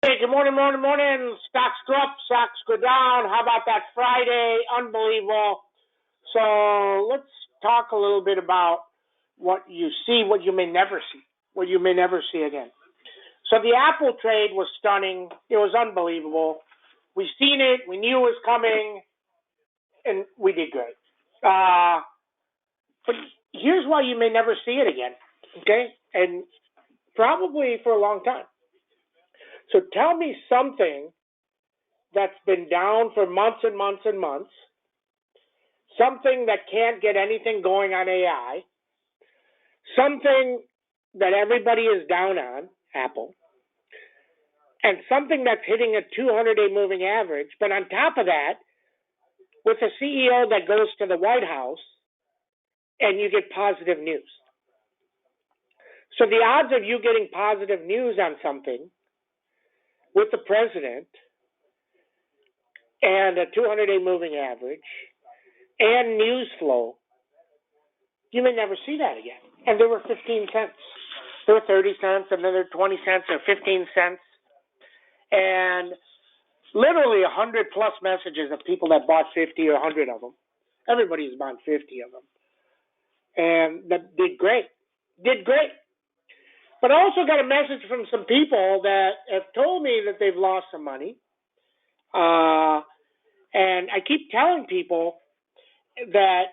Hey, good morning, morning, morning. Stocks go up, stocks go down. How about that Friday? Unbelievable. So let's talk a little bit about what you see, what you may never see, what you may never see again. So the Apple trade was stunning. It was unbelievable. We seen it. We knew it was coming, and we did good. But here's why you may never see it again, okay? And probably for a long time. So tell me something that's been down for months and months and months, something that can't get anything going on AI, something that everybody is down on, Apple, and something that's hitting a 200-day moving average. But on top of that, with a CEO that goes to the White House and you get positive news. So the odds of you getting positive news on something with the president and a 200-day moving average and news flow, you may never see that again. And there were 15 cents. There were 30 cents, and then there were 20 cents or 15 cents. And literally 100 plus messages of people that bought 50 or 100 of them. Everybody's bought 50 of them. And that did great. Did great. But I also got a message from some people that have told me that they've lost some money. And I keep telling people that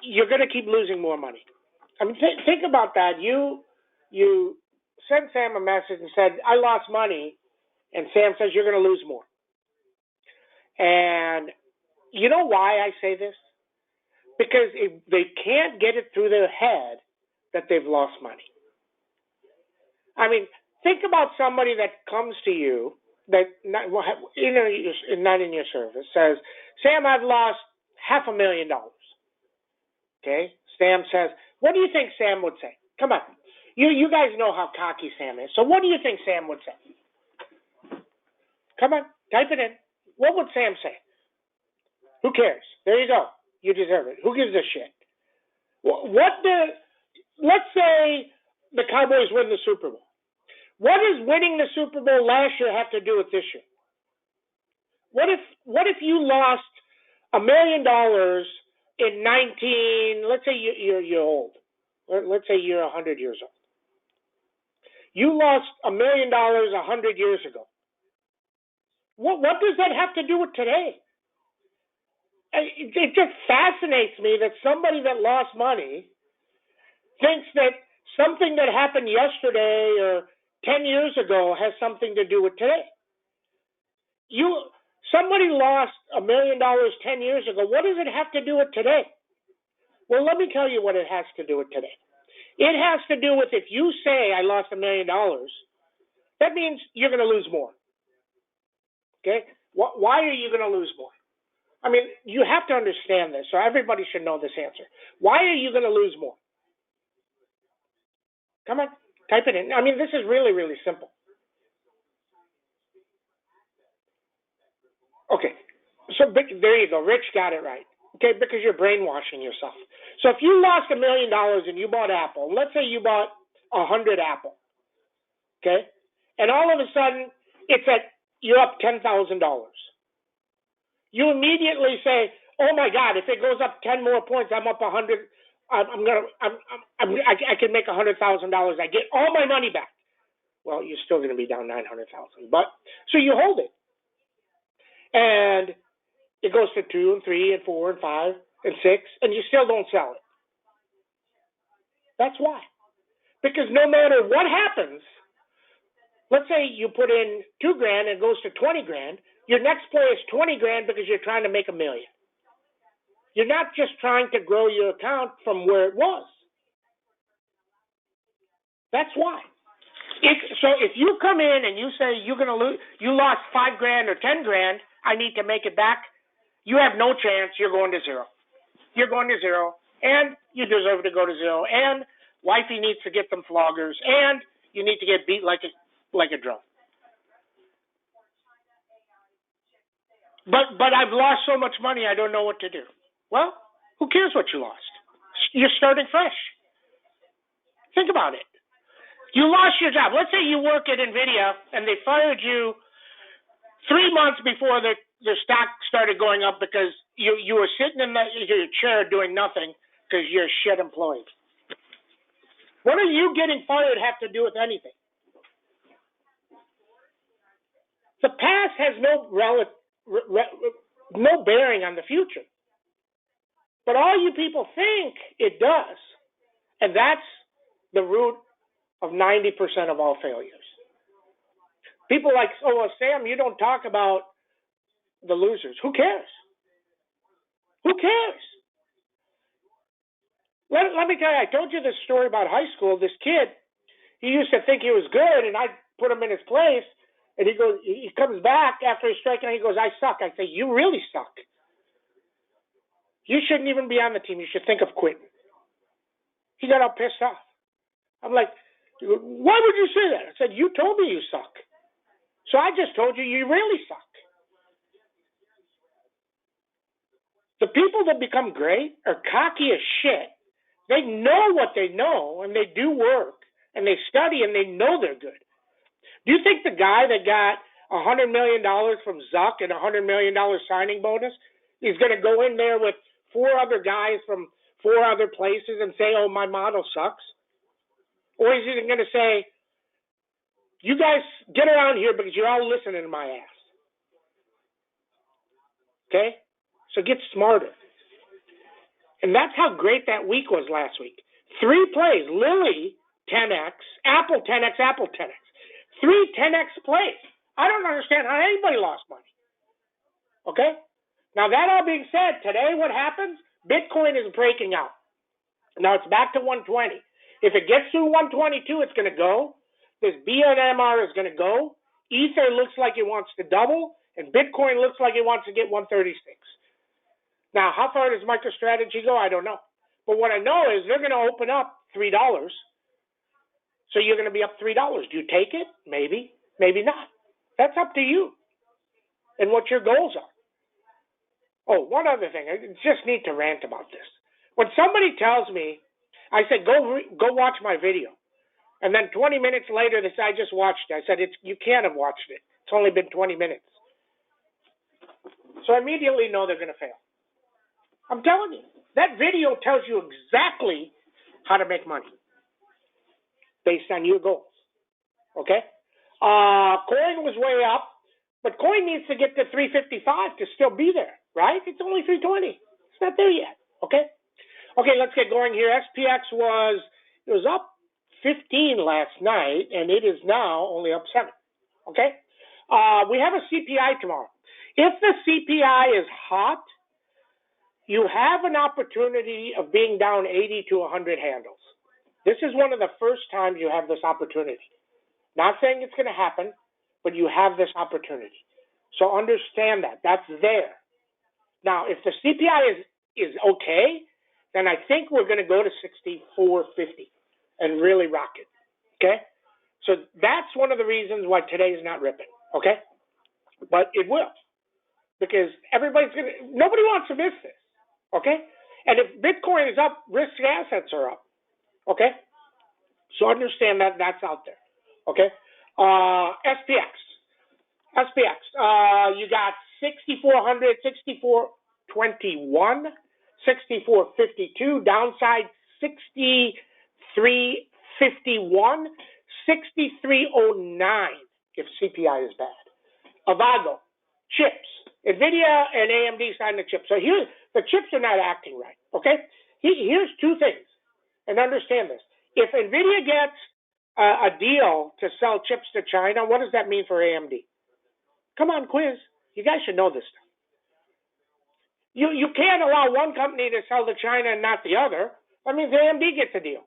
you're going to keep losing more money. I mean, think about that. You sent Sam a message and said, I lost money. And Sam says, you're going to lose more. And you know why I say this? Because they can't get it through their head that they've lost money. I mean, think about somebody that comes to you that not in your service says, Sam, I've lost $500,000. Okay? Sam says, what do you think Sam would say? Come on. You guys know how cocky Sam is. So what do you think Sam would say? Come on, type it in. What would Sam say? Who cares? There you go. You deserve it. Who gives a shit? Let's say the Cowboys win the Super Bowl. What does winning the Super Bowl last year have to do with this year? What if you lost $1 million in 19? Let's say you're old. Let's say you're 100 years old. You lost $1 million 100 years ago. What does that have to do with today? It just fascinates me that somebody that lost money thinks that something that happened yesterday or 10 years ago has something to do with today. Somebody lost $1 million 10 years ago. What does it have to do with today? Well, let me tell you what it has to do with today. It has to do with if you say I lost $1 million, that means you're going to lose more. Okay? Why are you going to lose more? I mean, you have to understand this, so everybody should know this answer. Why are you going to lose more? Come on, type it in. I mean, this is really, really simple. Okay, so there you go. Rich got it right. Okay, because you're brainwashing yourself. So if you lost $1 million and you bought Apple, let's say you bought 100 Apple, okay, and all of a sudden you're up $10,000. You immediately say, "Oh my God! If it goes up 10 more points, I'm up 100. I can make $100,000. I get all my money back." Well, you're still going to be down 900,000, but so you hold it, and it goes to 2 and 3 and 4 and 5 and 6, and you still don't sell it. That's why, because no matter what happens, let's say you put in $2,000 and it goes to $20,000. Your next play is $20,000 because you're trying to make $1 million. You're not just trying to grow your account from where it was. That's why. So if you come in and you say you're going to lose, you lost $5,000 or $10,000, I need to make it back. You have no chance. You're going to zero. You're going to zero, and you deserve to go to zero. And wifey needs to get some floggers, and you need to get beat like a drum. But I've lost so much money, I don't know what to do. Well, who cares what you lost? You're starting fresh. Think about it. You lost your job. Let's say you work at NVIDIA and they fired you 3 months before the stock started going up because you were sitting in your chair doing nothing because you're a shit employee. What does you getting fired have to do with anything? The past has no bearing on the future. But all you people think it does. And that's the root of 90% of all failures. People like, oh, well, Sam, you don't talk about the losers. Who cares? Who cares? Let me tell you, I told you this story about high school. This kid, he used to think he was good, and I put him in his place. And he comes back after he's striking out, he goes, I suck. I say, you really suck. You shouldn't even be on the team. You should think of quitting. He got all pissed off. I'm like, why would you say that? I said, you told me you suck. So I just told you you really suck. The people that become great are cocky as shit. They know what they know, and they do work, and they study, and they know they're good. Do you think the guy that got $100 million from Zuck and $100 million signing bonus is going to go in there with 4 other guys from 4 other places and say, oh, my model sucks? Or is he going to say, you guys get around here because you're all listening to my ass? Okay? So get smarter. And that's how great that week was last week. 3 plays, Lilly 10X, Apple 10X, Apple 10X. 3 10X plays. I don't understand how anybody lost money. Okay? Now, that all being said, today what happens? Bitcoin is breaking out. Now, it's back to 120. If it gets through 122, it's going to go. This BNMR is going to go. Ether looks like it wants to double, and Bitcoin looks like it wants to get 136. Now, how far does MicroStrategy go? I don't know. But what I know is they're going to open up $3. So you're going to be up $3. Do you take it? Maybe. Maybe not. That's up to you and what your goals are. Oh, one other thing. I just need to rant about this. When somebody tells me, I said, go watch my video. And then 20 minutes later, they say, I just watched it. I said, you can't have watched it. It's only been 20 minutes. So I immediately know they're going to fail. I'm telling you. That video tells you exactly how to make money based on your goals. Okay? Coin was way up, but coin needs to get to 355 to still be there, right? It's only 320. It's not there yet. Okay? Okay, let's get going here. SPX was up 15 last night, and it is now only up 7. Okay? We have a CPI tomorrow. If the CPI is hot, you have an opportunity of being down 80 to 100 handles. This is one of the first times you have this opportunity. Not saying it's going to happen, but you have this opportunity. So understand that. That's there. Now, if the CPI is okay, then I think we're going to go to 64.50 and really rock it. Okay? So that's one of the reasons why today is not ripping. Okay? But it will. Because nobody wants to miss this. Okay? And if Bitcoin is up, risk assets are up. Okay? So understand that that's out there. Okay? SPX. You got 6,400, 6,421, 6,452, downside 6,351, 6,309 if CPI is bad. Avago, chips. NVIDIA and AMD signed the chips. So here, the chips are not acting right. Okay? Here's 2 things. And understand this. If NVIDIA gets a deal to sell chips to China, what does that mean for AMD? Come on, quiz. You guys should know this stuff. You can't allow one company to sell to China and not the other. That means AMD gets a deal.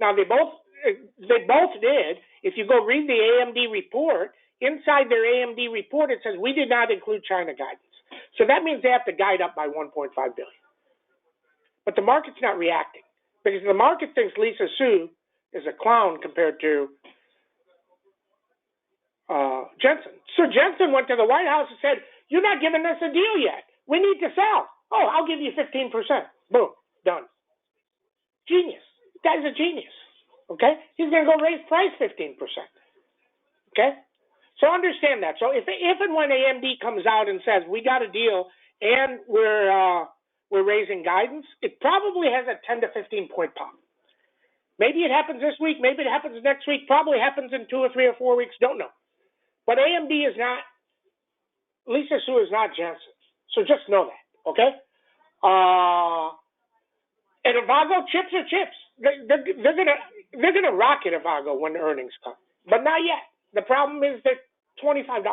Now, they both did. If you go read the AMD report, inside their AMD report, it says, we did not include China guidance. So that means they have to guide up by 1.5 billion. But the market's not reacting because the market thinks Lisa Su is a clown compared to Jensen. So Jensen went to the White House and said, you're not giving us a deal yet. We need to sell. Oh, I'll give you 15%. Boom, done. Genius. That is a genius. Okay? He's going to go raise price 15%. Okay? So understand that. So if and when AMD comes out and says we got a deal and we're raising guidance, it probably has a 10 to 15 point pop. Maybe it happens this week, maybe it happens next week, probably happens in 2 or 3 or 4 weeks, don't know. But AMD is not, Lisa Su is not Jensen. So just know that, okay? And Avago, chips are chips. They're gonna rock it, Avago, when the earnings come, but not yet. The problem is they're $25.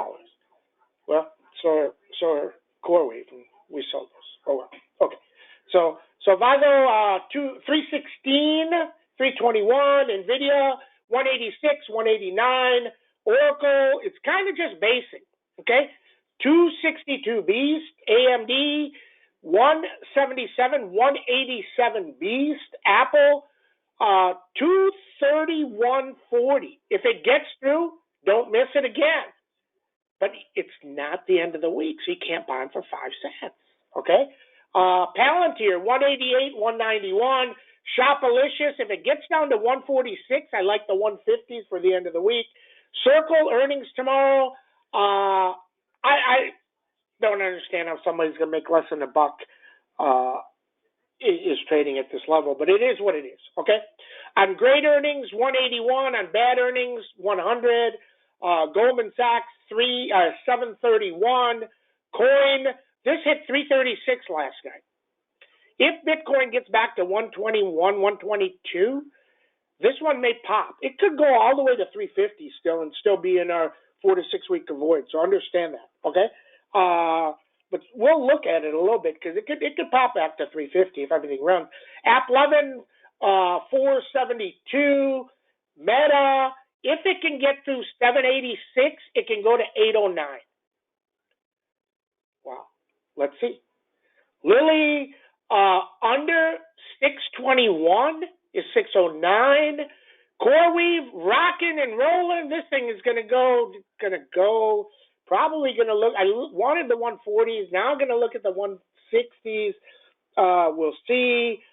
Well, so are CoreWeave, and we sold those. Oh well. Okay. So Avago 316, 321, Nvidia 186, 189, Oracle. It's kind of just basic. Okay. 262 Beast, AMD 177, 187 Beast, Apple 231.40. If it gets through, don't miss it again. But it's not the end of the week, so you can't buy them for 5 cents. Okay? Palantir 188, 191. Shopalicious, if it gets down to 146, I like the 150s for the end of the week. Circle earnings tomorrow. I don't understand how somebody's going to make less than $1 is trading at this level, but it is what it is, okay? On great earnings, 181. On bad earnings, 100. Goldman Sachs, 731. Coin, this hit 336 last night. If Bitcoin gets back to 121, 122, this one may pop. It could go all the way to 350 still and still be in our 4 to 6 week avoid. So understand that, okay? But we'll look at it a little bit because it could pop back to 350 if everything runs. App 11, 472. Meta, if it can get through 786, it can go to 809. Wow. Let's see. Lilly, under 621 is 609. CoreWeave, rocking and rolling. This thing is going to go, probably going to look, I wanted the 140s, now I'm going to look at the 160s. We'll see.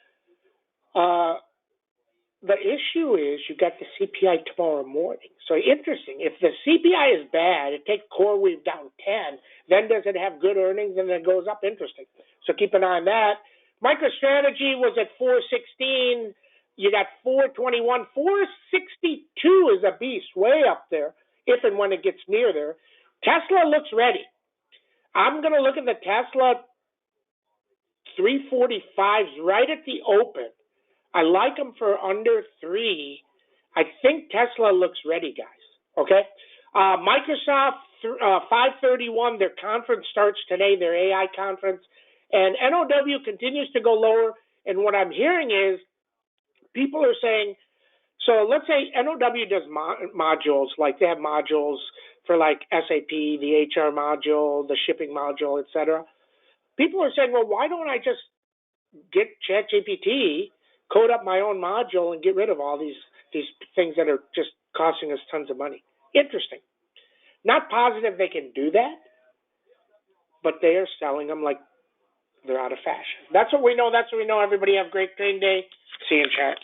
The issue is you got the CPI tomorrow morning. So interesting. If the CPI is bad, it takes CoreWeave down 10. Then does it have good earnings and then it goes up? Interesting. So keep an eye on that. MicroStrategy was at 416. You got 421. 462 is a beast, way up there, if and when it gets near there. Tesla looks ready. I'm going to look at the Tesla 345s right at the open. I like them for under 3. I think Tesla looks ready, guys. Okay? Microsoft 531, their conference starts today, their AI conference. And NOW continues to go lower. And what I'm hearing is people are saying, so let's say NOW does modules, like they have modules for like SAP, the HR module, the shipping module, etc. People are saying, well, why don't I just get ChatGPT, code up my own module, and get rid of all these things that are just costing us tons of money? Interesting. Not positive they can do that, but they are selling them like they're out of fashion. That's what we know. Everybody have a great trading day. See you in chat.